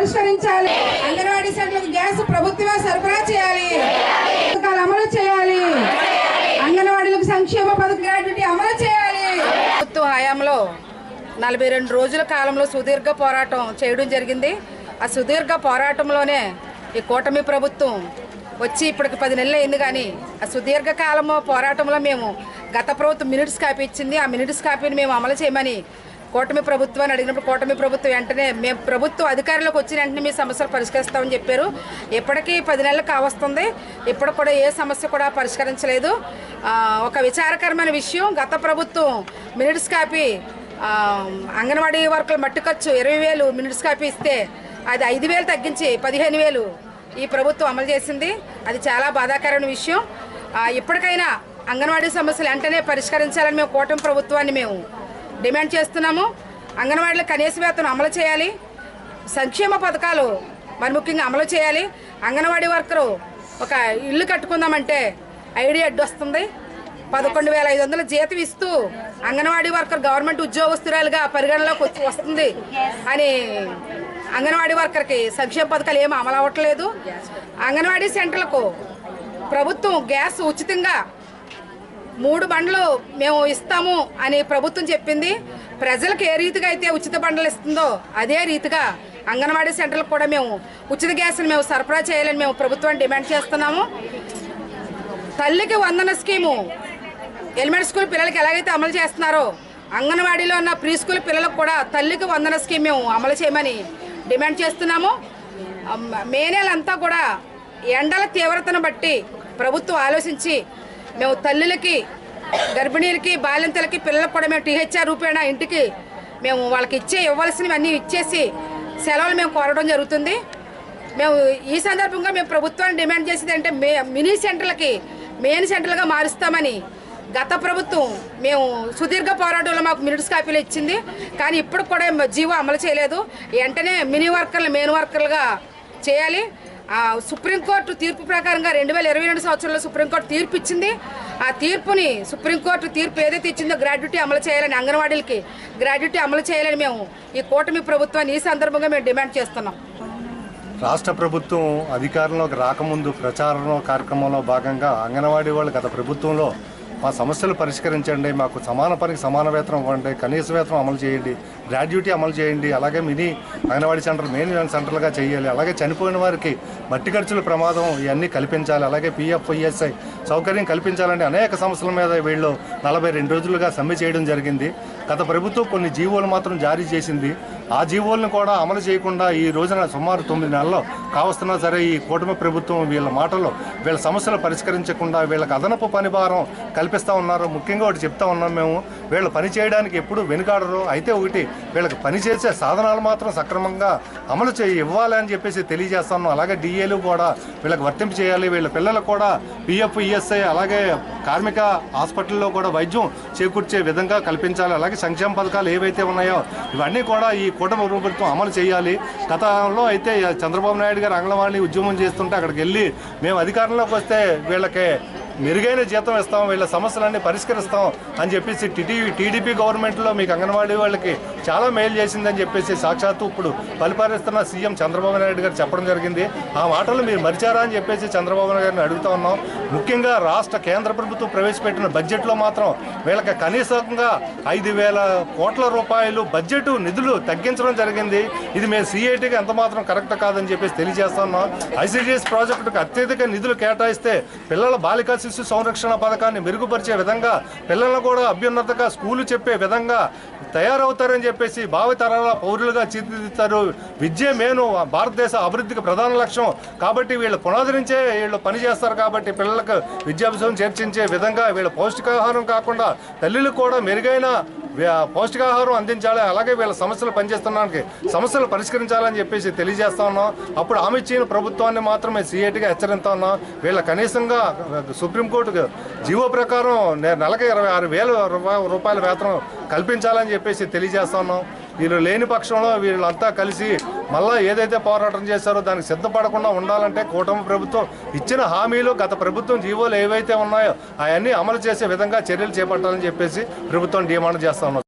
పరిష్కరించాలి. అంగన్వాడీ సెంటర్లకు గ్యాస్ ప్రభుత్వమే సరఫరా చేయాలి, పథకాలు అమలు చేయాలి, అంగన్వాడీలకు సంక్షేమ పథకం గ్రాట్యుటీ అమలు చేయాలి. ప్రభుత్వ హయాంలో 42 రోజుల కాలంలో సుదీర్ఘ పోరాటం చేయడం జరిగింది. ఆ సుదీర్ఘ పోరాటంలోనే ఈ కూటమి ప్రభుత్వం వచ్చి ఇప్పటికి 10 నెలలు అయింది. కానీ ఆ సుదీర్ఘ కాలము పోరాటంలో మేము గత ప్రభుత్వం మినిట్స్ కాపీ ఇచ్చింది. ఆ మినిట్స్ కాపీని మేము అమలు చేయమని కూటమి ప్రభుత్వాన్ని అడిగినప్పుడు కూటమి ప్రభుత్వం వెంటనే మేము ప్రభుత్వం అధికారంలోకి వచ్చిన వెంటనే మీ సమస్యలు పరిష్కరిస్తామని చెప్పారు. ఇప్పటికీ 10 నెలలు కావస్తుంది, ఇప్పటికి కూడా ఏ సమస్య కూడా పరిష్కరించలేదు. ఒక విచారకరమైన విషయం, గత ప్రభుత్వం మినిట్స్ కాపీ అంగన్వాడీ వర్కుల మట్టి ఖర్చు 20,000 మినిట్స్ కాపీ ఇస్తే అది 5,000 తగ్గించి 15,000 ఈ ప్రభుత్వం అమలు చేసింది. అది చాలా బాధాకరమైన విషయం. ఇప్పటికైనా అంగన్వాడీ సమస్యలు వెంటనే పరిష్కరించాలని మేము కూటమి ప్రభుత్వాన్ని మేము డిమాండ్ చేస్తున్నాము. అంగన్వాడీలో కనీస వేతనం అమలు చేయాలి, సంక్షేమ పథకాలు మరి ముఖ్యంగా అమలు చేయాలి. అంగన్వాడీ వర్కరు ఒక ఇల్లు కట్టుకుందామంటే ఐడియా అడ్డు వస్తుంది. 11,500 జీతం ఇస్తూ అంగన్వాడీ వర్కర్ గవర్నమెంట్ ఉద్యోగస్తురాలుగా పరిగణలోకి వస్తుంది అని అంగన్వాడీ వర్కర్కి సంక్షేమ పథకాలు ఏమీ అమలు అవ్వట్లేదు. అంగన్వాడీ సెంటర్లకు ప్రభుత్వం గ్యాస్ ఉచితంగా 3 బండ్లు మేము ఇస్తాము అని ప్రభుత్వం చెప్పింది. ప్రజలకు ఏ రీతిగా అయితే ఉచిత బండ్లు ఇస్తుందో అదే రీతిగా అంగన్వాడీ సెంటర్లకు కూడా మేము ఉచిత గ్యాస్ని మేము సరఫరా చేయాలని మేము ప్రభుత్వాన్ని డిమాండ్ చేస్తున్నాము. తల్లికి వందన స్కీము ఎలిమెంటరీ స్కూల్ పిల్లలకి ఎలాగైతే అమలు చేస్తున్నారో అంగన్వాడీలో ఉన్న ప్రీ స్కూల్ పిల్లలకు కూడా తల్లికి వందన స్కీమ్ మేము అమలు చేయమని డిమాండ్ చేస్తున్నాము. మే నెలంతా కూడా ఎండల తీవ్రతను బట్టి ప్రభుత్వం ఆలోచించి మేము తల్లులకి, గర్భిణీలకి, బాలింతలకి, పిల్లలకు కూడా మేము టీహెచ్ఆర్ రూపేణా ఇంటికి మేము వాళ్ళకి ఇవ్వాల్సినవన్నీ ఇచ్చేసి సెలవులు మేము కోరడం జరుగుతుంది. మేము ఈ సందర్భంగా మేము ప్రభుత్వాన్ని డిమాండ్ చేసేది అంటే మినీ సెంటర్లకి మెయిన్ సెంటర్లుగా మారుస్తామని గత ప్రభుత్వం మేము సుదీర్ఘ పోరాటంలో మాకు మినిట్స్ కాపీలు ఇచ్చింది. కానీ ఇప్పుడు కూడా జీవో అమలు చేయలేదు. వెంటనే మినీ వర్కర్లు మెయిన్ వర్కర్లుగా చేయాలి. సుప్రీంకోర్టు తీర్పు ప్రకారంగా 2022 సంవత్సరంలో సుప్రీంకోర్టు తీర్పు ఇచ్చింది. ఆ తీర్పుని సుప్రీంకోర్టు తీర్పు ఏదైతే ఇచ్చిందో గ్రాడ్యుటీ అమలు చేయాలని, అంగన్వాడీలకి గ్రాడ్యుటీ అమలు చేయాలని మేము ఈ కూటమి ప్రభుత్వాన్ని ఈ సందర్భంగా మేము డిమాండ్ చేస్తున్నాం. రాష్ట్ర ప్రభుత్వం అధికారంలోకి రాకముందు ప్రచారంలో కార్యక్రమంలో భాగంగా అంగన్వాడీ వాళ్ళు గత ప్రభుత్వంలో మా సమస్యలు పరిష్కరించండి, మాకు సమాన పనికి సమాన వేతనం ఇవ్వండి, కనీస వేతనం అమలు చేయండి, గ్రాడ్యుటీ అమలు చేయండి, అలాగే మినీ అంగన్వాడీ సెంటర్ మెయిన్ సెంటర్లుగా చేయాలి, అలాగే చనిపోయిన వారికి మట్టి ఖర్చుల ప్రమాదం ఇవన్నీ కల్పించాలి, అలాగే PF ESI సౌకర్యం కల్పించాలని అనేక సమస్యల మీద వీళ్ళు 42 రోజులుగా సమ్మె చేయడం జరిగింది. గత ప్రభుత్వం కొన్ని జీవోలు మాత్రం జారీ చేసింది. ఆ జీవోలను కూడా అమలు చేయకుండా ఈ రోజున సుమారు 9 నెలలు కావస్తున్నా సరే ఈ కూటమి ప్రభుత్వం వీళ్ళ మాటలు వీళ్ళ సమస్యలు పరిష్కరించకుండా వీళ్ళకి అదనపు పని భారం కల్పిస్తూ ఉన్నారు. ముఖ్యంగా ఒకటి చెప్తా ఉన్నాం, మేము వీళ్ళు పని చేయడానికి ఎప్పుడు వెనుకాడరు. అయితే ఒకటి వీళ్ళకి పనిచేసే సాధనాలు మాత్రం సక్రమంగా అమలు ఇవ్వాలి అని చెప్పేసి తెలియజేస్తున్నాం. అలాగే DAలు కూడా వీళ్ళకి వర్తింపు చేయాలి. వీళ్ళ పిల్లలకు కూడా PF ESI అలాగే కార్మిక హాస్పిటల్లో కూడా వైద్యం చేకూర్చే విధంగా కల్పించాలి. అలాగే సంక్షేమ పథకాలు ఏవైతే ఉన్నాయో ఇవన్నీ కూడా ఈ కూటమి ప్రభుత్వం అమలు చేయాలి. గతంలో అయితే చంద్రబాబు నాయుడు గారు అంగన్వాడీ ఉద్యమం చేస్తుంటే అక్కడికి వెళ్ళి మేము అధికారంలోకి వస్తే వీళ్ళకి మెరుగైన జీతం ఇస్తాం, వీళ్ళ సమస్యలన్నీ పరిష్కరిస్తాం అని చెప్పేసి TDP గవర్నమెంట్లో మీకు అంగన్వాడీ వాళ్ళకి చాలా మేలు చేసిందని చెప్పేసి సాక్షాత్తు ఇప్పుడు పరిపాలిస్తున్న సీఎం చంద్రబాబు నాయుడు గారు చెప్పడం జరిగింది. ఆ మాటలు మీరు మరిచారా అని చెప్పేసి చంద్రబాబు నాయుడు గారిని అడుగుతా ఉన్నాం. ముఖ్యంగా కేంద్ర ప్రభుత్వం ప్రవేశపెట్టిన బడ్జెట్లో మాత్రం వీళ్ళకి కనీసంగా 5,000 కోట్ల రూపాయలు బడ్జెట్ నిధులు తగ్గించడం జరిగింది. ఇది మేము CITకి ఎంత మాత్రం కరెక్ట్ కాదని చెప్పేసి తెలియజేస్తా ఉన్నాం. ICDS ప్రాజెక్టుకు అత్యధిక నిధులు కేటాయిస్తే పిల్లల బాలికా శిశు సంరక్షణ పథకాన్ని మెరుగుపరిచే విధంగా పిల్లలను కూడా అభ్యున్నతగా స్కూలు చెప్పే విధంగా తయారవుతారని చెప్పేసి భావితరాల పౌరులుగా తీర్చిదిద్దుతారు. విద్య మేను భారతదేశ అభివృద్ధికి ప్రధాన లక్ష్యం కాబట్టి వీళ్ళు పునాది నుంచే వీళ్ళు పనిచేస్తారు. కాబట్టి పిల్లలకు విద్యాభ్యాసం చేర్చించే విధంగా వీళ్ళ పౌష్టికాహారం కాకుండా తల్లులకు కూడా మెరుగైన పౌష్టికాహారం అందించాలి. అలాగే వీళ్ళ సమస్యలు పనిచేస్తున్నానికి సమస్యలు పరిష్కరించాలని చెప్పేసి తెలియజేస్తా ఉన్నాం. అప్పుడు హామీ ఇచ్చిన ప్రభుత్వాన్ని మాత్రమే CITగా హెచ్చరిస్తా ఉన్నాం. వీళ్ళ కనీసంగా సుప్రీంకోర్టు జీవో ప్రకారం నెలకి 26,000 రూపాయల వేతనం కల్పించాలని చెప్పేసి తెలియజేస్తా ఉన్నాం. వీళ్ళు లేని పక్షంలో వీళ్ళంతా కలిసి మళ్ళా ఏదైతే పోరాటం చేశారో దానికి సిద్ధపడకుండా ఉండాలంటే కూటమి ప్రభుత్వం ఇచ్చిన హామీలు గత ప్రభుత్వం జీవోలు ఏవైతే ఉన్నాయో అవన్నీ అమలు చేసే విధంగా చర్యలు చేపట్టాలని చెప్పేసి ప్రభుత్వం డిమాండ్ చేస్తా ఉన్నాం.